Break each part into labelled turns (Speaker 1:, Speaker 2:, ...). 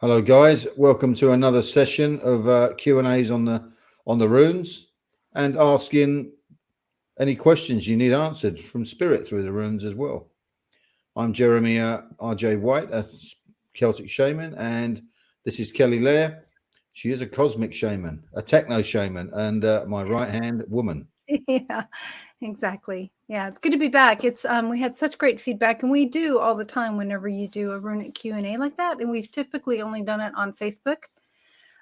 Speaker 1: Hello, guys. Welcome to another session of Q&As on the runes, and asking any questions you need answered from spirit through the runes as well. I'm Jeremy R.J. White, a Celtic shaman, and this is Kelly Lair. She is a cosmic shaman, a techno shaman, and my right-hand woman.
Speaker 2: Yeah, exactly. Yeah, it's good to be back. It's we had such great feedback, and we do all the time whenever you do a runic Q&A like that, and we've typically only done it on Facebook.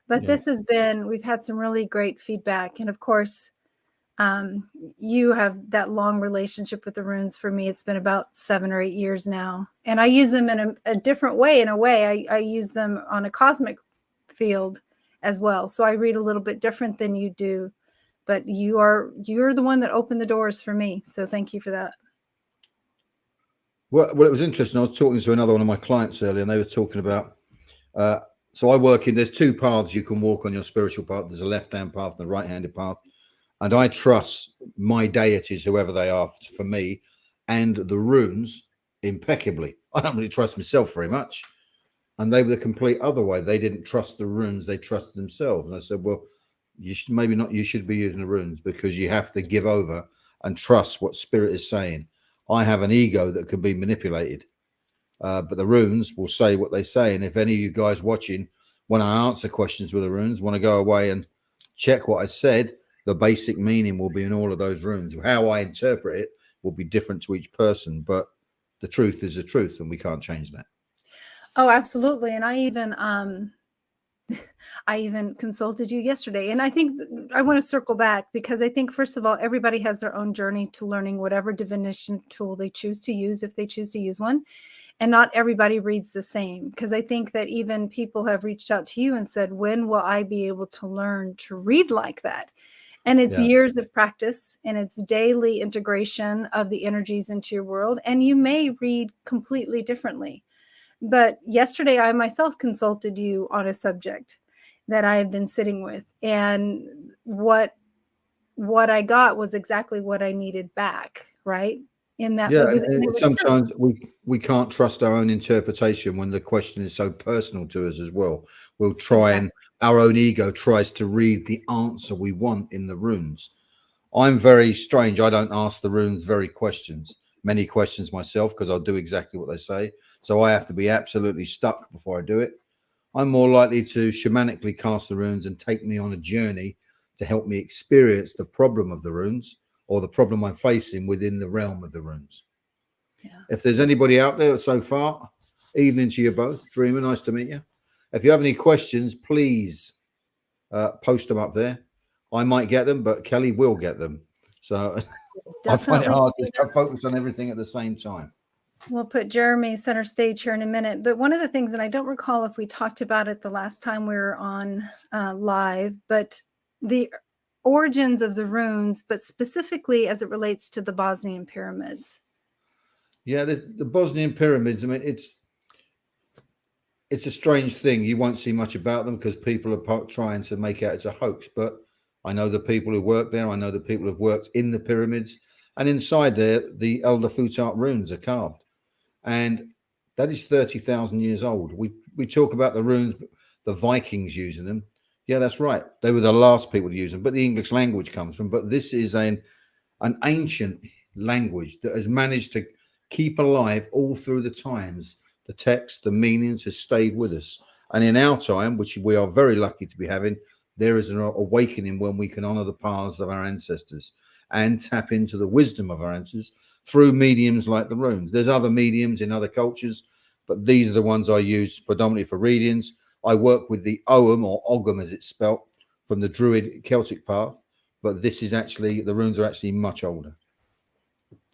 Speaker 2: But
Speaker 1: Yeah.
Speaker 2: we've had some really great feedback, and of course, you have that long relationship with the runes. For me, it's been about 7 or 8 years now, and I use them in a different way. In a way, I use them on a cosmic field as well. So I read a little bit different than you do, but you're the one that opened the doors for me. So thank you for that.
Speaker 1: Well, it was interesting. I was talking to another one of my clients earlier, and they were talking about. So I work in. There's two paths you can walk on your spiritual path. There's a left-hand path and a right-handed path. And I trust my deities, whoever they are, for me, and the runes impeccably. I don't really trust myself very much. And they were the complete other way. They didn't trust the runes, they trusted themselves. And I said, well, you should maybe not, you should be using the runes, because you have to give over and trust what spirit is saying. I have an ego that can be manipulated, but the runes will say what they say. And if any of you guys watching, when I answer questions with the runes, want to go away and check what I said, the basic meaning will be in all of those runes. How I interpret it will be different to each person, but the truth is the truth, and we can't change that.
Speaker 2: Oh, absolutely. And I even consulted you yesterday. And I think I want to circle back, because I think, first of all, everybody has their own journey to learning whatever divination tool they choose to use, if they choose to use one. And not everybody reads the same, because I think that even people have reached out to you and said, when will I be able to learn to read like that? And it's years of practice, and it's daily integration of the energies into your world. And you may read completely differently. But yesterday, I myself consulted you on a subject that I have been sitting with. And what I got was exactly what I needed back, right? In that,
Speaker 1: Yeah,
Speaker 2: it was
Speaker 1: sometimes we can't trust our own interpretation when the question is so personal to us as well. We'll try and our own ego tries to read the answer we want in the runes. I'm very strange. I don't ask the runes many questions myself, because I'll do exactly what they say. So I have to be absolutely stuck before I do it. I'm more likely to shamanically cast the runes and take me on a journey to help me experience the problem of the runes, or the problem I'm facing within the realm of the runes. Yeah. If there's anybody out there so far, evening to you both. Dreamer, nice to meet you. If you have any questions, please post them up there. I might get them, but Kelly will get them. So I find it hard to focus on everything at the same time.
Speaker 2: We'll put Jeremy center stage here in a minute. But one of the things, and I don't recall if we talked about it the last time we were on live, but the origins of the runes, but specifically as it relates to the Bosnian Pyramids.
Speaker 1: Yeah, the Bosnian Pyramids, I mean, it's a strange thing. You won't see much about them because people are trying to make out it's a hoax. But I know the people who work there. I know the people who've worked in the pyramids. And inside there, the Elder Futart runes are carved. And that is 30,000 years old. We talk about the runes, the Vikings using them. Yeah, that's right. They were the last people to use them, but the English language comes from. But this is an ancient language that has managed to keep alive all through the times. The text, the meanings has stayed with us. And in our time, which we are very lucky to be having, there is an awakening when we can honor the paths of our ancestors and tap into the wisdom of our ancestors through mediums like the runes. There's other mediums in other cultures, but these are the ones I use predominantly for readings. I work with the Ogham, or Ogham as it's spelt, from the Druid Celtic path, but this is actually, the runes are actually much older.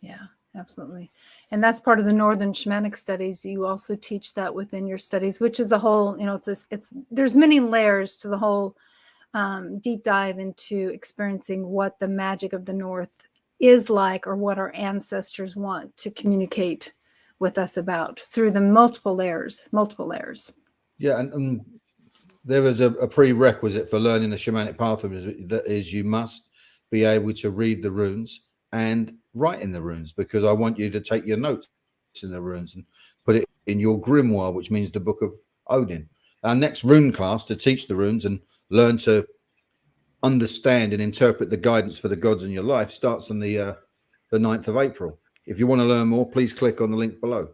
Speaker 2: Yeah, absolutely. And that's part of the Northern Shamanic studies. You also teach that within your studies, which is a whole, there's many layers to the whole deep dive into experiencing what the magic of the North is like, or what our ancestors want to communicate with us about through the multiple layers.
Speaker 1: Yeah, and there is a prerequisite for learning the shamanic path that is you must be able to read the runes and write in the runes, because I want you to take your notes in the runes and put it in your grimoire, which means the Book of Odin. Our next rune class to teach the runes and learn to understand and interpret the guidance for the gods in your life starts on the 9th of April. If you want to learn more, please click on the link below.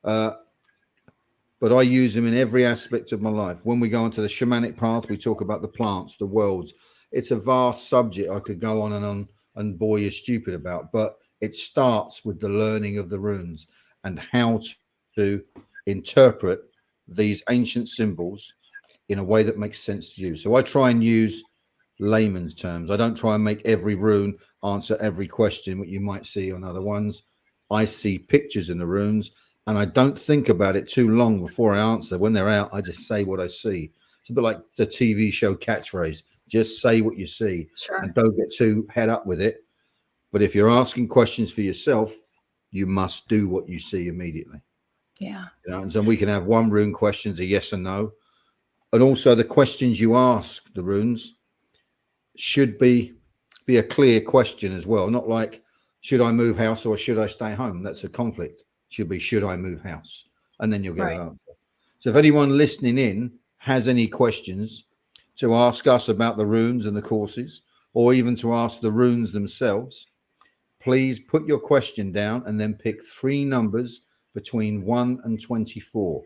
Speaker 1: But I use them in every aspect of my life. When we go onto the shamanic path, we talk about the plants, the worlds. It's a vast subject I could go on and bore you stupid about, but it starts with the learning of the runes and how to interpret these ancient symbols in a way that makes sense to you. So I try and use layman's terms. I don't try and make every rune answer every question what you might see on other ones. I see pictures in the runes and I don't think about it too long before I answer. When they're out, I just say what I see. It's a bit like the TV show catchphrase, just say what you see.
Speaker 2: Sure.
Speaker 1: And don't get too head up with it. But if you're asking questions for yourself, you must do what you see immediately.
Speaker 2: Yeah.
Speaker 1: You know, and so we can have one rune questions, a yes or no. And also the questions you ask the runes should be a clear question as well. Not like, should I move house or should I stay home? That's a conflict. It should be, should I move house? And then you'll get an answer. So if anyone listening in has any questions to ask us about the runes and the courses, or even to ask the runes themselves, please put your question down and then pick 3 numbers between 1 and 24.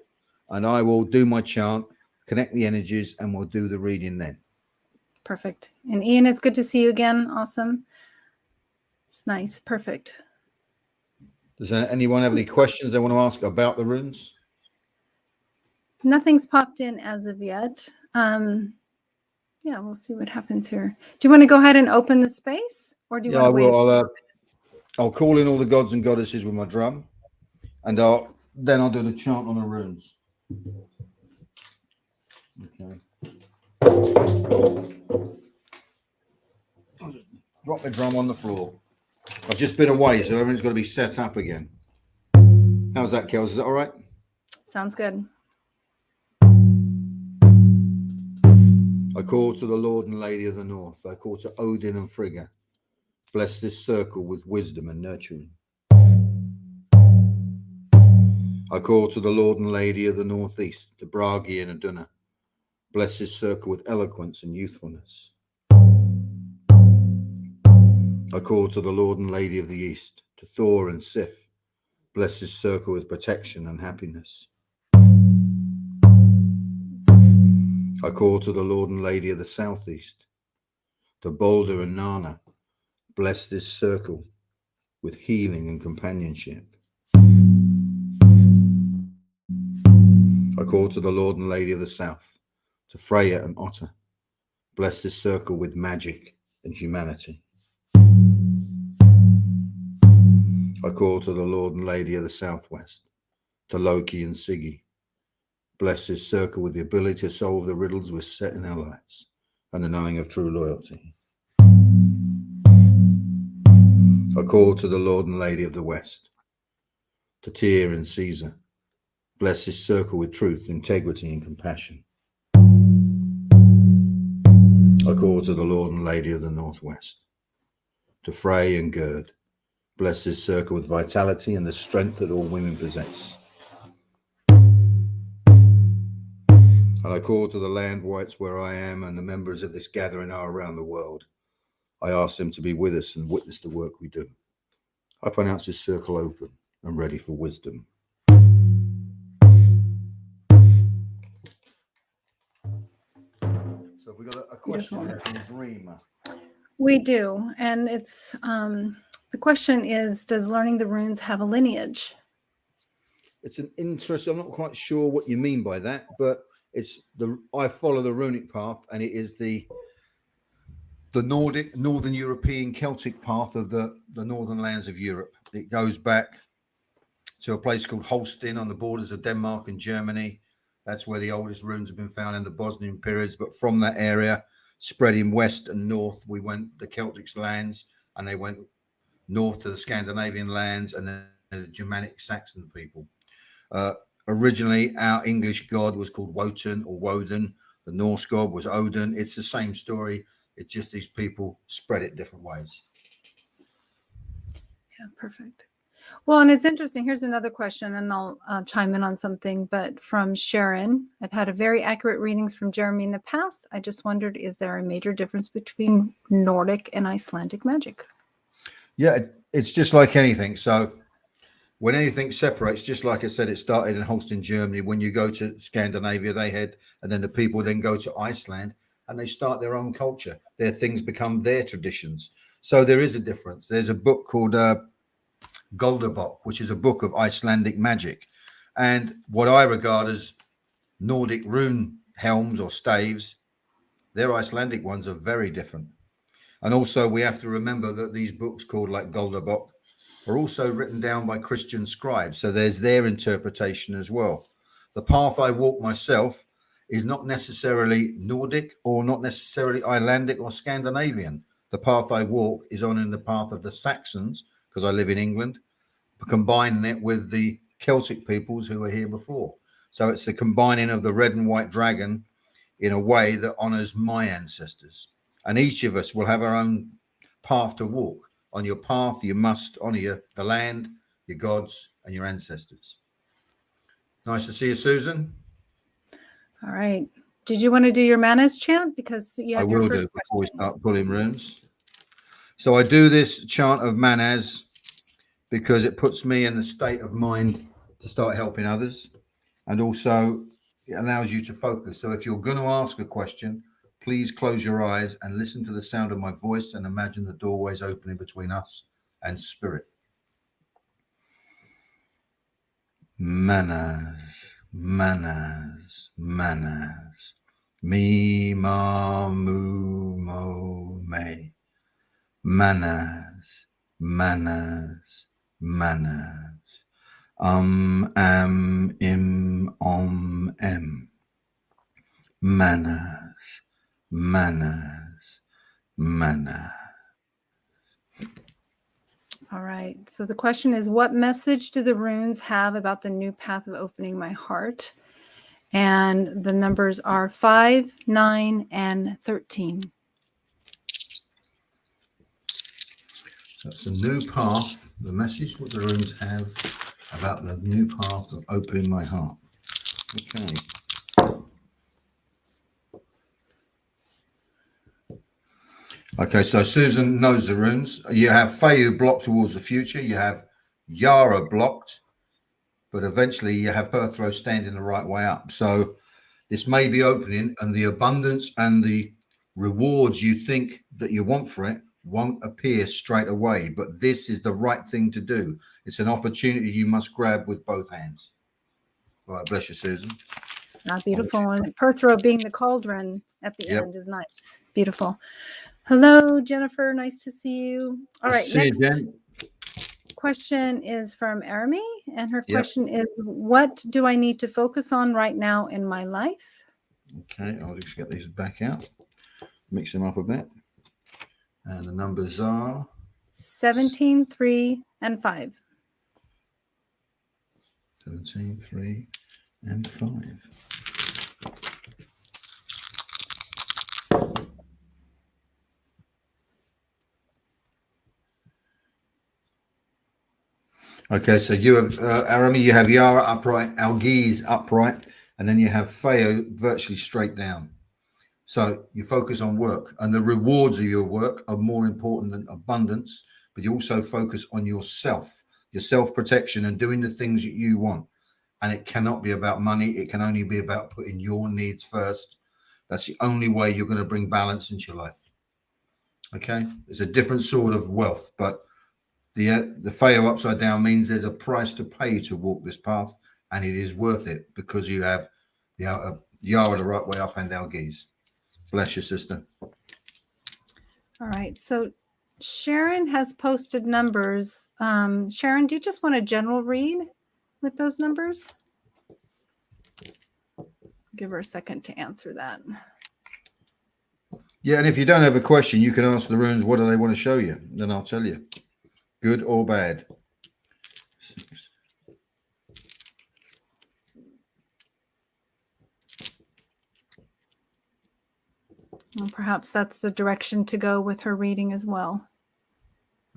Speaker 1: And I will do my chant, connect the energies, and we'll do the reading then.
Speaker 2: Perfect. And Ian, it's good to see you again. Awesome. It's nice. Perfect.
Speaker 1: Does anyone have any questions they want to ask about the runes?
Speaker 2: Nothing's popped in as of yet. Yeah, we'll see what happens here. Do you want to go ahead and open the space, or do you want to wait?
Speaker 1: I'll call in all the gods and goddesses with my drum, and then I'll do the chant on the runes. Okay. I'll just drop the drum on the floor. I've just been away, so everything's got to be set up again. How's that, Kels? Is that all right?
Speaker 2: Sounds good.
Speaker 1: I call to the Lord and Lady of the North. I call to Odin and Frigga. Bless this circle with wisdom and nurturing. I call to the Lord and Lady of the Northeast, to Bragi and Aduna. Bless this circle with eloquence and youthfulness. I call to the Lord and Lady of the East, to Thor and Sif. Bless this circle with protection and happiness. I call to the Lord and Lady of the Southeast, to Balder and Nana. Bless this circle with healing and companionship. I call to the Lord and Lady of the South, to Freya and Otter. Bless this circle with magic and humanity. I call to the Lord and Lady of the Southwest, to Loki and Siggy. Bless this circle with the ability to solve the riddles we're set in our lives and the knowing of true loyalty. I call to the Lord and Lady of the West, to Tyr and Caesar. Bless this circle with truth, integrity, and compassion. I call to the Lord and Lady of the Northwest, to Frey and Gerd. Bless this circle with vitality and the strength that all women possess. And I call to the land whites where I am and the members of this gathering are around the world. I ask them to be with us and witness the work we do. I pronounce this circle open and ready for wisdom. So we got a question there from Dreamer.
Speaker 2: We do, and it's the question is, does learning the runes have a lineage?
Speaker 1: It's an interest. I'm not quite sure what you mean by that, but I follow the runic path, and it is the Nordic, Northern European Celtic path of the northern lands of Europe. It goes back to a place called Holstein on the borders of Denmark and Germany. That's where the oldest runes have been found in the Bosnian Pyramids. But from that area, spreading west and north, we went the Celtic lands, and they went north to the Scandinavian lands, and then the Germanic Saxon people. Originally, our English god was called Wotan or Woden. The Norse god was Odin. It's the same story. It's just these people spread it different ways.
Speaker 2: Yeah, perfect. Well, and it's interesting. Here's another question, and I'll chime in on something. But from Sharon, I've had a very accurate readings from Jeremy in the past. I just wondered, is there a major difference between Nordic and Icelandic magic?
Speaker 1: Yeah, it's just like anything. So when anything separates, just like I said, it started in Holstein, Germany. When you go to Scandinavia, they had, and then the people then go to Iceland and they start their own culture. Their things become their traditions. So there is a difference. There's a book called Goldabok, which is a book of Icelandic magic. And what I regard as Nordic rune helms or staves, their Icelandic ones are very different. And also, we have to remember that these books called like Goldabok are also written down by Christian scribes. So there's their interpretation as well. The path I walk myself is not necessarily Nordic or not necessarily Icelandic or Scandinavian. The path I walk is on in the path of the Saxons, because I live in England, combining it with the Celtic peoples who were here before. So it's the combining of the red and white dragon in a way that honors my ancestors. And each of us will have our own path to walk. On your path, you must honor the land, your gods, and your ancestors. Nice to see you, Susan.
Speaker 2: All right. Did you want to do your manas chant? Because you
Speaker 1: I
Speaker 2: had your
Speaker 1: will
Speaker 2: first
Speaker 1: do before we
Speaker 2: question.
Speaker 1: start pulling runes. So I do this chant of manas because it puts me in the state of mind to start helping others. And also it allows you to focus. So if you're going to ask a question, please close your eyes and listen to the sound of my voice and imagine the doorways opening between us and spirit. Manas, manas, manas. Me, ma, mu, mo, me. Manas, manas, manas. Am, im, om, em. Manas, manas, manas.
Speaker 2: All right. So the question is, what message do the runes have about the new path of opening my heart? And the numbers are 5, 9, and 13.
Speaker 1: That's a new path. The message what the runes have about the new path of opening my heart. Okay. Okay, so Susan knows the runes. You have Fayu blocked towards the future. You have Yara blocked, but eventually you have Perthrow standing the right way up. So this may be opening, and the abundance and the rewards you think that you want for it won't appear straight away. But this is the right thing to do. It's an opportunity you must grab with both hands. All right, bless you, Susan.
Speaker 2: Beautiful. And Perthrow being the cauldron at the
Speaker 1: Yep.
Speaker 2: end is nice. Beautiful. Hello, Jennifer. Nice to see you. All right.
Speaker 1: See you,
Speaker 2: Next
Speaker 1: Jen.
Speaker 2: question is from Arami. And her
Speaker 1: Yep.
Speaker 2: question is, what do I need to focus on right now in my life?
Speaker 1: Okay, I'll just get these back out, mix them up a bit. And the numbers are
Speaker 2: 17, 3, and 5.
Speaker 1: 17, 3, and 5. Okay, so you have Arami, you have Yara upright, Algiz upright, and then you have Feo virtually straight down. So you focus on work, and the rewards of your work are more important than abundance, but you also focus on yourself, your self-protection, and doing the things that you want. And it cannot be about money. It can only be about putting your needs first. That's the only way you're going to bring balance into your life. Okay, it's a different sort of wealth, but the Feo upside down means there's a price to pay to walk this path, and it is worth it because you have the Yara the right way up and Algiz. Bless you, sister.
Speaker 2: All right. So Sharon has posted numbers. Sharon, do you just want a general read with those numbers? Give her a second to answer that.
Speaker 1: Yeah, and if you don't have a question, you can ask the runes, what do they want to show you? Then I'll tell you. Good or bad.
Speaker 2: And perhaps that's the direction to go with her reading as well.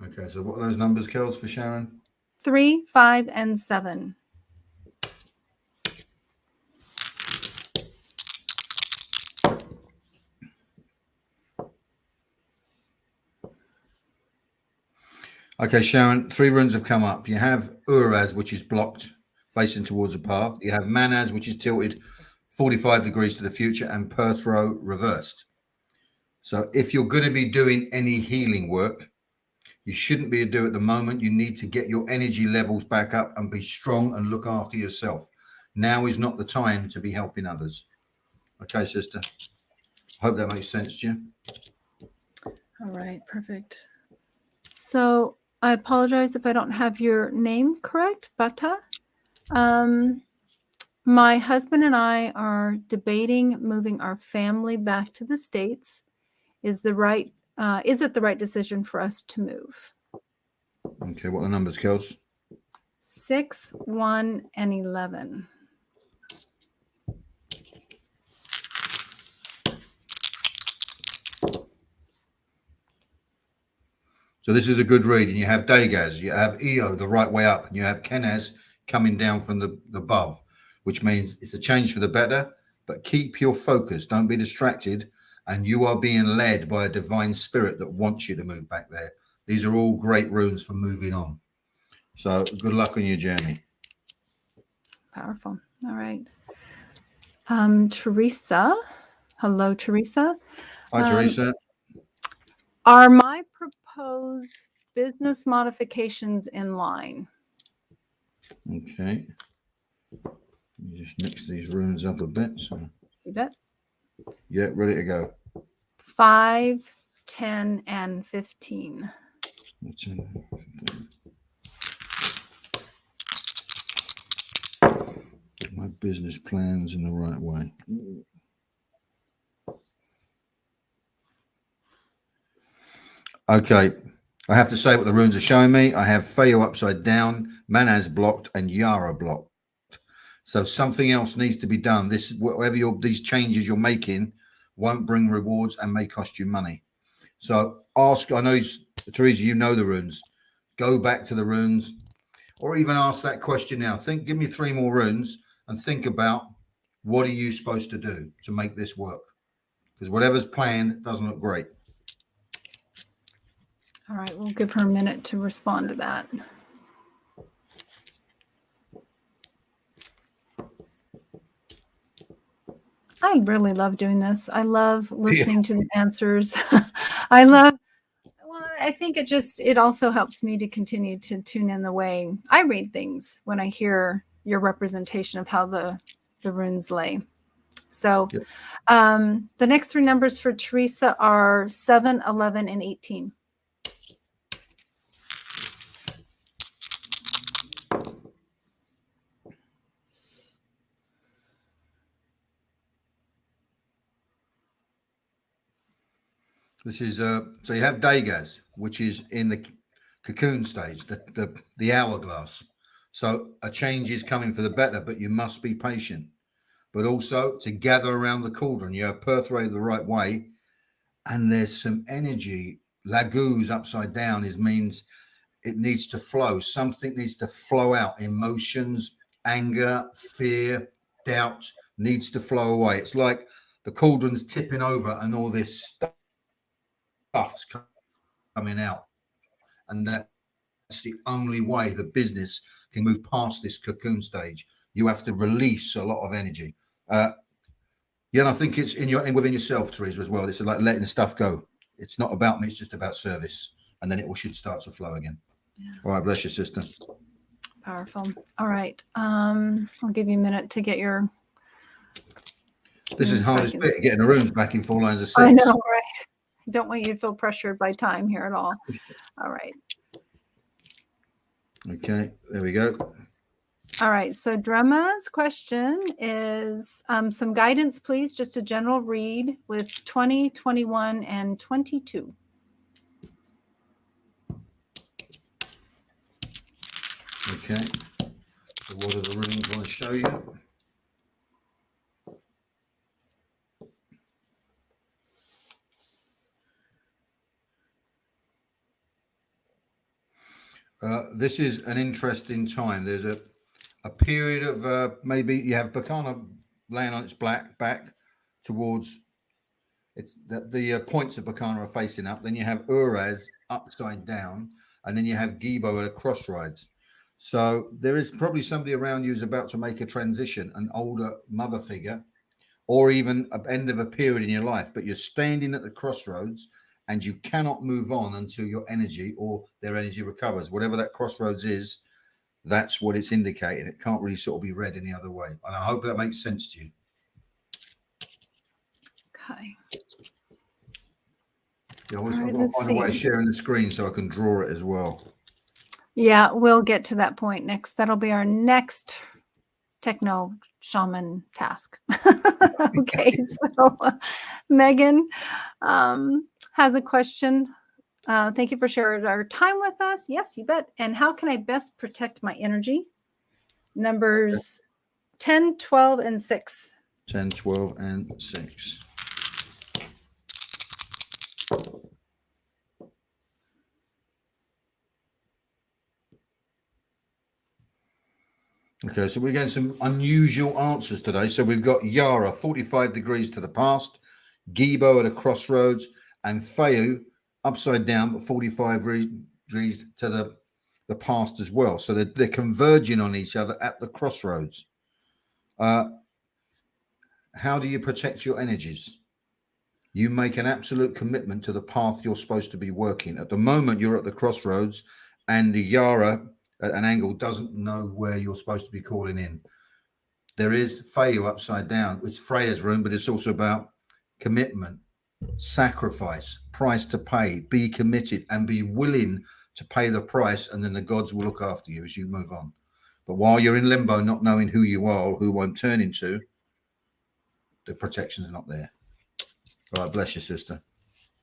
Speaker 1: Okay, so what are those numbers, Kels, for Sharon?
Speaker 2: 3, 5, and 7.
Speaker 1: Okay, Sharon, 3 runes have come up. You have Uraz, which is blocked, facing towards the path. You have Manaz, which is tilted 45 degrees to the future, and Perthro reversed. So if you're going to be doing any healing work, you shouldn't be doing it at the moment. You need to get your energy levels back up and be strong and look after yourself. Now is not the time to be helping others. Okay, sister. Hope that makes sense to you.
Speaker 2: All right, perfect. So I apologize if I don't have your name correct, Bata. My husband and I are debating moving our family back to the States. Is it the right decision for us to move?
Speaker 1: Okay, what are the numbers, Kels?
Speaker 2: 6, 1, and 11.
Speaker 1: So this is a good reading. You have Dagaz, you have Eo the right way up, and you have Kenaz coming down from the above, which means it's a change for the better, but keep your focus. Don't be distracted. And you are being led by a divine spirit that wants you to move back there. These are all great runes for moving on. So good luck on your journey.
Speaker 2: Powerful. All right. Teresa. Hello, Teresa.
Speaker 1: Hi, Teresa.
Speaker 2: Are my proposed business modifications in line?
Speaker 1: Okay. Let me just mix these runes up a bit. So
Speaker 2: You bet.
Speaker 1: yeah, ready to go.
Speaker 2: 5, 10, and 15.
Speaker 1: Get my business plans in the right way. Okay. I have to say what the runes are showing me. I have Feo upside down, Manaz blocked, and Yara blocked. So something else needs to be done. This, whatever these changes you're making, won't bring rewards and may cost you money. So ask. I know, Teresa, you know the runes. Go back to the runes, or even ask that question now. Give me 3 more runes, and think about what are you supposed to do to make this work? Because whatever's planned doesn't look great.
Speaker 2: All right, we'll give her a minute to respond to that. I really love doing this. I love listening to the answers. I think it also helps me to continue to tune in the way I read things when I hear your representation of how the runes lay. So
Speaker 1: Yep.
Speaker 2: The next 3 numbers for Teresa are 7, 11, and 18.
Speaker 1: This is so you have Dagaz, which is in the cocoon stage, the hourglass. So a change is coming for the better, but you must be patient. But also to gather around the cauldron, you have Perthray the right way, and there's some energy. Laguz upside down means it needs to flow. Something needs to flow out. Emotions, anger, fear, doubt needs to flow away. It's like the cauldron's tipping over and all this stuff's coming out. And that's the only way the business can move past this cocoon stage. You have to release a lot of energy. And I think it's within yourself, Teresa, as well. It's like letting stuff go. It's not about me. It's just about service. And then should start to flow again. Yeah. All right. Bless you, sister.
Speaker 2: Powerful. All right. I'll give you a minute to get your...
Speaker 1: This is hardest bit, getting the runes back in 4 lines of 6.
Speaker 2: I know, right? I don't want you to feel pressured by time here at all. All right.
Speaker 1: Okay. There we go.
Speaker 2: All right. So Drema's question is some guidance, please. Just a general read with 20, 21, and 22.
Speaker 1: Okay. So what are the runes I want to show you? This is an interesting time. There's a period of maybe you have Bacana laying on its back towards it's the points of Bacana are facing up. Then you have Uraz upside down, and then you have Gibo at a crossroads. So there is probably somebody around you who's about to make a transition, an older mother figure, or even an end of a period in your life, but you're standing at the crossroads and you cannot move on until your energy or their energy recovers. Whatever that crossroads is, that's what it's indicating. It can't really sort of be read any other way. And I hope that makes sense to you.
Speaker 2: Okay.
Speaker 1: Yeah, I've got to find a way of sharing the screen so I can draw it as well.
Speaker 2: Yeah, we'll get to that point next. That'll be our next techno shaman task. Okay, so Megan has a question. Thank you for sharing our time with us. Yes, you bet. And how can I best protect my energy? Numbers 10, 12, and 6.
Speaker 1: 10, 12, and 6. Okay, so we're getting some unusual answers today. So we've got Yara, 45 degrees to the past, Gibo at a crossroads, and Feu upside down, but 45 degrees to the past as well. So they're converging on each other at the crossroads. How do you protect your energies? You make an absolute commitment to the path you're supposed to be working. At the moment, you're at the crossroads, and the Yara at an angle doesn't know where you're supposed to be calling in. There is Feu upside down. It's Freya's room, but it's also about commitment, sacrifice, price to pay, be committed and be willing to pay the price, and then the gods will look after you as you move on. But while you're in limbo, not knowing who you are or who I'm turning to, the protection's not there. All right, bless you, sister.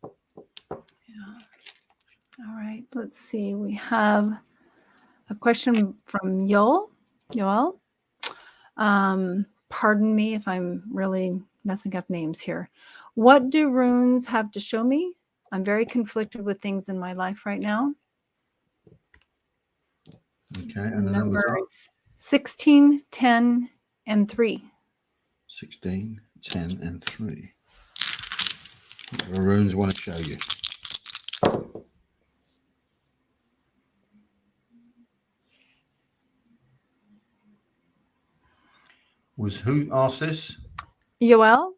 Speaker 2: Yeah. All right, let's see. We have a question from Yoel. Pardon me if I'm really messing up names here. What do runes have to show me? I'm very conflicted with things in my life right now.
Speaker 1: Okay, and the numbers are
Speaker 2: 16, 10, and 3.
Speaker 1: 16, 10, and 3. The runes want to show you. Who asked this?
Speaker 2: Yoel?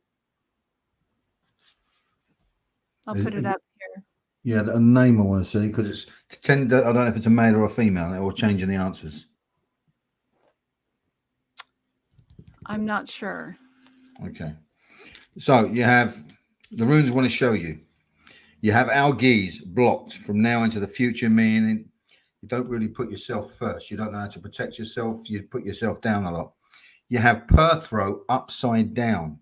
Speaker 2: I'll put it up here.
Speaker 1: Yeah, the name I want to see, because it's I don't know if it's a male or a female, or changing the answers.
Speaker 2: I'm not sure.
Speaker 1: Okay. So you have the runes want to show you. You have algaes blocked from now into the future, meaning you don't really put yourself first. You don't know how to protect yourself. You put yourself down a lot. You have Perthrow upside down,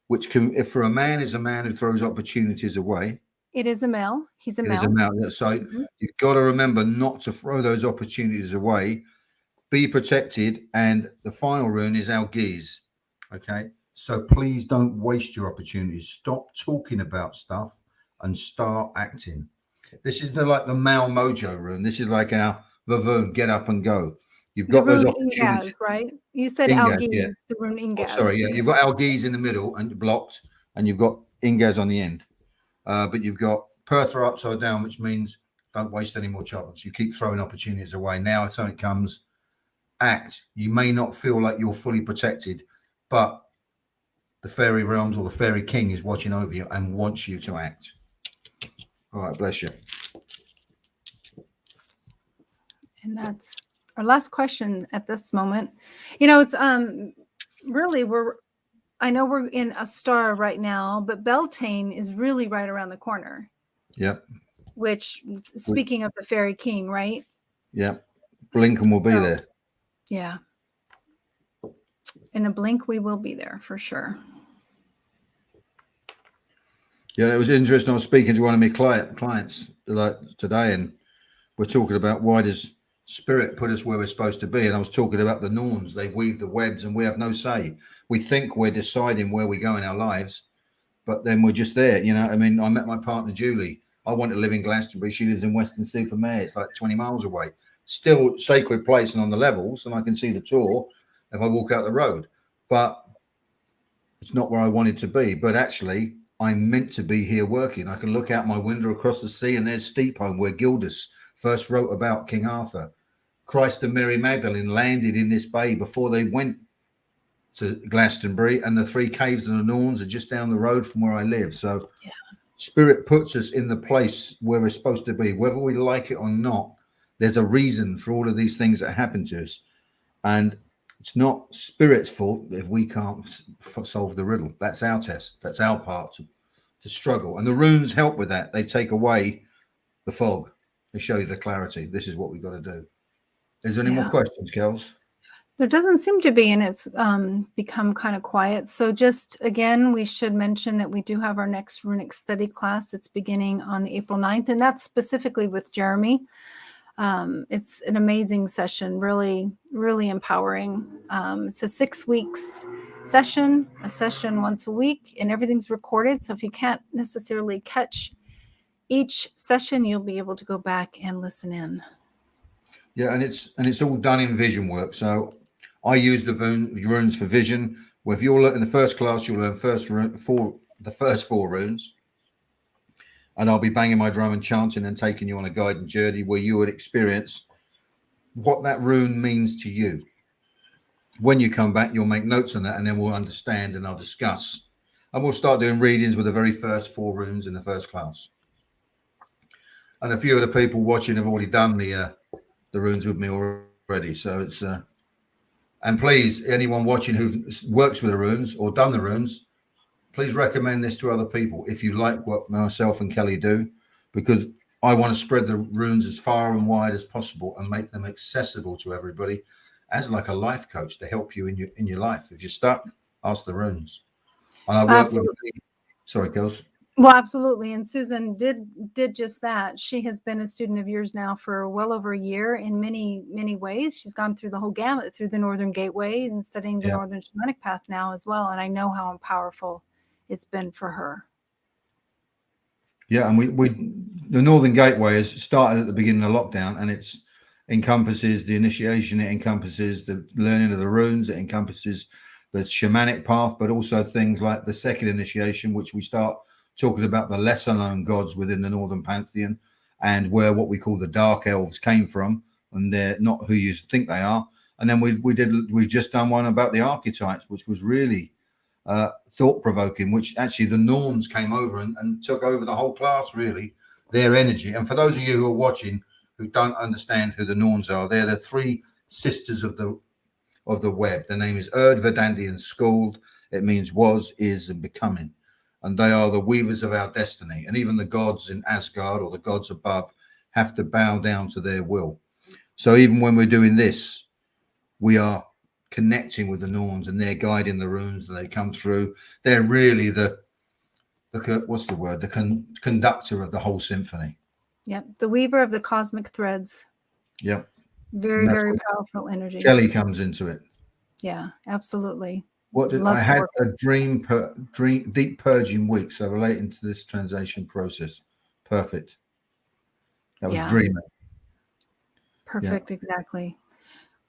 Speaker 1: which can, if for a man, is a man who throws opportunities away.
Speaker 2: It is a male. He's a male.
Speaker 1: It is a male. So you've got to remember not to throw those opportunities away. Be protected. And the final rune is algaes. Okay. So please don't waste your opportunities. Stop talking about stuff and start acting. This is like the male mojo rune. This is like our Vavoon, get up and go. You've got those opportunities,
Speaker 2: Ingaz, right? You said
Speaker 1: Ingaz,
Speaker 2: algaes,
Speaker 1: yeah.
Speaker 2: the rune Ingaz.
Speaker 1: Oh, sorry, yeah. You've got algaes in the middle and blocked, and you've got Ingaz on the end. But you've got Perthra upside down, which means don't waste any more chance. You keep throwing opportunities away. Now, if something comes, act. You may not feel like you're fully protected, but the fairy realms or the fairy king is watching over you and wants you to act. All right, bless you.
Speaker 2: And that's our last question at this moment. You know, it's really I know we're in a star right now, but Beltane is really right around the corner.
Speaker 1: Yep.
Speaker 2: Which, speaking of the fairy king, right?
Speaker 1: Yep. Blinken will be there.
Speaker 2: Yeah. In a blink, we will be there for sure.
Speaker 1: Yeah, it was interesting. I was speaking to one of my clients like today, and we're talking about why does Spirit put us where we're supposed to be. And I was talking about the norms. They weave the webs and we have no say. We think we're deciding where we go in our lives, but then we're just there. You know, I mean, I met my partner, Julie. I want to live in Glastonbury. She lives in Western Supermare. It's like 20 miles away. still sacred place and on the levels, and I can see the tour if I walk out the road. But it's not where I wanted to be. But actually, I'm meant to be here working. I can look out my window across the sea, and there's Steepholm, where Gildas first wrote about King Arthur. Christ and Mary Magdalene landed in this bay before they went to Glastonbury, and the three caves and the Norns are just down the road from where I live. So Spirit puts us in the place where we're supposed to be, whether we like it or not. There's a reason for all of these things that happen to us, and it's not Spirit's fault if we can't solve the riddle. That's our test. That's our part to struggle, and the runes help with that. They take away the fog. They show you the clarity. This is what we've got to do. Is there any more questions, Kels?
Speaker 2: There doesn't seem to be, and it's become kind of quiet. So just again, we should mention that we do have our next Runic Study class. It's beginning on the April 9th, and that's specifically with Jeremy. It's an amazing session, really, really empowering. It's a 6 weeks session, a session once a week, and everything's recorded. So if you can't necessarily catch each session, you'll be able to go back and listen in.
Speaker 1: Yeah, and it's all done in vision work. So I use the runes for vision. Well, if you're in the first class, you'll learn the first 4 runes. And I'll be banging my drum and chanting and taking you on a guided journey where you would experience what that rune means to you. When you come back, you'll make notes on that, and then we'll understand and I'll discuss. And we'll start doing readings with the very first 4 runes in the first class. And a few of the people watching have already done the runes with me already. So it's and please, anyone watching who works with the runes or done the runes, please recommend this to other people if you like what myself and Kelly do, because I want to spread the runes as far and wide as possible and make them accessible to everybody as like a life coach to help you in your life. If you're stuck, ask the runes. And I work with. Sorry, girls.
Speaker 2: Well, absolutely. And Susan did just that. She has been a student of yours now for well over a year in many, many ways. She's gone through the whole gamut through the Northern Gateway and studying the Northern Shamanic Path now as well. And I know how powerful it's been for her.
Speaker 1: Yeah, and the Northern Gateway has started at the beginning of lockdown, and it encompasses the initiation, it encompasses the learning of the runes, it encompasses the shamanic path, but also things like the second initiation, which we start talking about the lesser known gods within the Northern Pantheon and where what we call the Dark Elves came from, and they're not who you think they are. And then we've just done one about the archetypes, which was really thought-provoking, which actually the Norns came over and took over the whole class, really, their energy. And for those of you who are watching who don't understand who the Norns are, they're the 3 sisters of the web. The name is Erd, Verdandi, and Skuld. It means was, is, and becoming. And they are the weavers of our destiny. And even the gods in Asgard or the gods above have to bow down to their will. So even when we're doing this, we are connecting with the Norns, and they're guiding the runes, and they come through. They're really the conductor of the whole symphony.
Speaker 2: Yep, the weaver of the cosmic threads.
Speaker 1: Yep.
Speaker 2: Very, very powerful energy.
Speaker 1: Kelly comes into it.
Speaker 2: Yeah, absolutely.
Speaker 1: I had a deep purging week, so relating to this translation process. Perfect. That was dreaming.
Speaker 2: Perfect, exactly.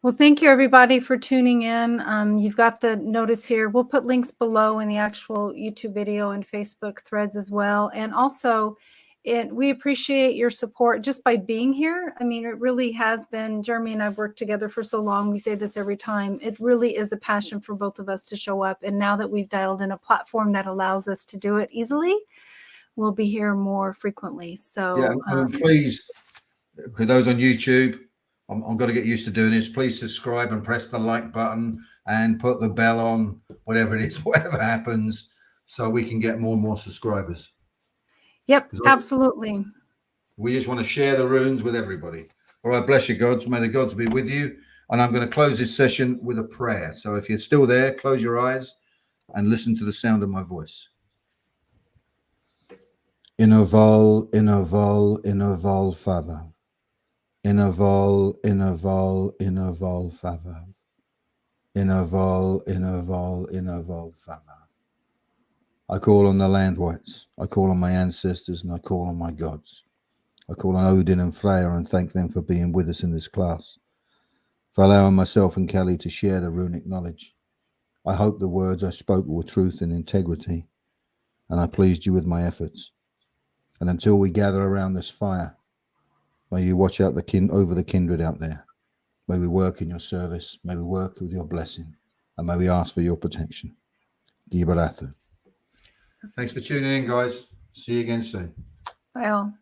Speaker 2: Well, thank you, everybody, for tuning in. You've got the notice here. We'll put links below in the actual YouTube video and Facebook threads as well. And also, we appreciate your support just by being here. I mean, it really has been, Jeremy and I've worked together for so long. We say this every time. It really is a passion for both of us to show up. And now that we've dialed in a platform that allows us to do it easily, we'll be here more frequently. So
Speaker 1: please, for those on YouTube, I'm going to get used to doing this. Please subscribe and press the like button and put the bell on, whatever it is, whatever happens, so we can get more and more subscribers.
Speaker 2: Yep, absolutely.
Speaker 1: We just want to share the runes with everybody. All right, bless you, gods. May the gods be with you. And I'm going to close this session with a prayer. So if you're still there, close your eyes and listen to the sound of my voice. Innoval, innoval, innoval, Father. Innoval, innoval, innoval, Father. Innoval, innoval, innoval, Father. I call on the land whites. I call on my ancestors, and I call on my gods. I call on Odin and Freya and thank them for being with us in this class, for allowing myself and Kelly to share the runic knowledge. I hope the words I spoke were truth and integrity, and I pleased you with my efforts. And until we gather around this fire, may you watch out over the kindred out there. May we work in your service. May we work with your blessing. And may we ask for your protection. Gibarathu. Thanks for tuning in, guys. See you again soon.
Speaker 2: Bye all.